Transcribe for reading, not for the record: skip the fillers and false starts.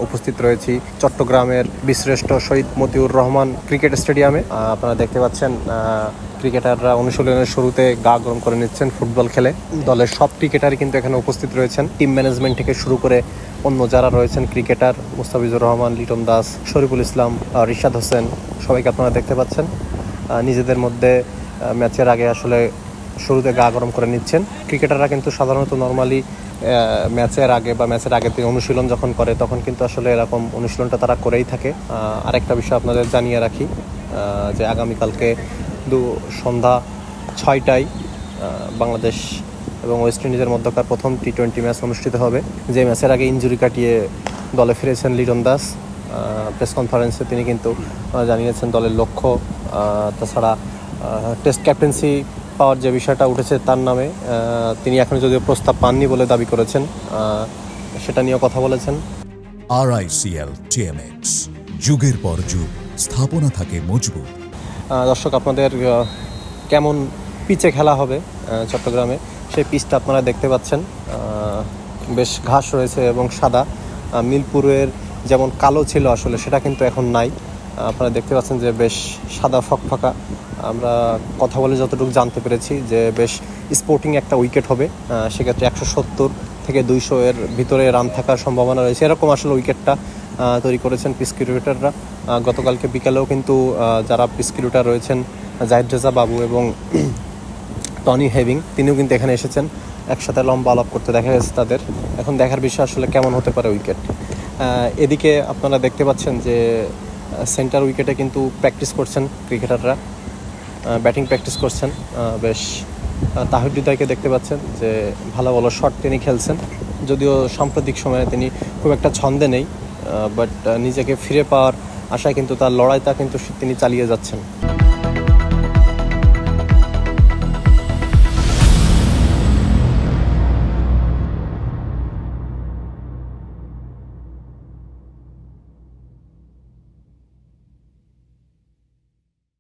উপস্থিত রয়েছি চট্টগ্রামের বীরশ্রেষ্ঠ শহীদ মতিউর রহমান ক্রিকেট স্টেডিয়ামে। আপনারা দেখতে পাচ্ছেন ক্রিকেটাররা অনুশীলনের শুরুতে গা গরম করে নিচ্ছেন ফুটবল খেলে। দলের সব ক্রিকেটারই কিন্তু এখানে উপস্থিত রয়েছেন, টিম ম্যানেজমেন্ট থেকে শুরু করে অন্য যারা রয়েছেন ক্রিকেটার, মুস্তাফিজুর রহমান, লিটন দাস, শরীফুল ইসলাম, রিশাদ হোসেন, সবাইকে আপনারা দেখতে পাচ্ছেন নিজেদের মধ্যে ম্যাচের আগে আসলে শুরুতে গা গরম করে নিচ্ছেন। ক্রিকেটাররা কিন্তু সাধারণত নর্মালি ম্যাচের আগে বা ম্যাচের আগে থেকে অনুশীলন যখন করে তখন কিন্তু আসলে এরকম অনুশীলনটা তারা করেই থাকে। আরেকটা বিষয় আপনাদের জানিয়ে রাখি যে আগামীকালকে সন্ধ্যা 6টায় বাংলাদেশ এবং ওয়েস্ট ইন্ডিজের মধ্যকার প্রথম টি-20 ম্যাচ অনুষ্ঠিত হবে। যে ম্যাচের আগে ইনজুরি কাটিয়ে দলে ফিরেছেন লিটন দাস। প্রেস কনফারেন্সে তিনি কিন্তু জানিয়েছেন দলের লক্ষ্য, তাছাড়া টেস্ট ক্যাপ্টেন্সি পাওয়ার যে বিষয়টা উঠেছে তার নামে তিনি এখনো যদিও প্রস্তাব পাননি বলে দাবি করেছেন, সেটা নিয়েও কথা বলেছেন। RICL TMX, যুগের পর যুগ স্থাপনা থাকে মজবুত। দর্শক, আপনাদের কেমন পিচে খেলা হবে চট্টগ্রামে সেই পিচটা আপনারা দেখতে পাচ্ছেন। বেশ ঘাস রয়েছে এবং সাদা। মিরপুরের যেমন কালো ছিল আসলে সেটা কিন্তু এখন নাই। আপনারা দেখতে পাচ্ছেন যে বেশ সাদা ফকফকা। আমরা কথা বলে যতটুকু জানতে পেরেছি যে বেশ স্পোর্টিং একটা উইকেট হবে, সেক্ষেত্রে 170 থেকে 200 এর ভিতরে রান থাকার সম্ভাবনা রয়েছে। এরকম আসলে উইকেটটা তৈরি করেছেন পিচ ক্রিকেটাররা। গতকালকে বিকালেও কিন্তু যারা পিচ ক্রিকেটার রয়েছেন জাহিদ রেজা বাবু এবং টনি হেভিং, তিনিও কিন্তু এখানে এসেছেন, একসাথে লম্বা আলাপ করতে দেখা গেছে তাদের। এখন দেখার বিষয় আসলে কেমন হতে পারে উইকেট। এদিকে আপনারা দেখতে পাচ্ছেন যে সেন্টার উইকেটে কিন্তু প্র্যাকটিস করছেন ক্রিকেটাররা, ব্যাটিং প্র্যাকটিস করছেন। বেশ তাহিদ হৃদয়কে দেখতে পাচ্ছেন যে ভালো ভালো শট তিনি খেলছেন, যদিও সাম্প্রতিক সময়ে তিনি খুব একটা ছন্দে নেই, বাট নিজেকে ফিরে পাওয়ার আশায় কিন্তু তার লড়াইটা কিন্তু তিনি চালিয়ে যাচ্ছেন।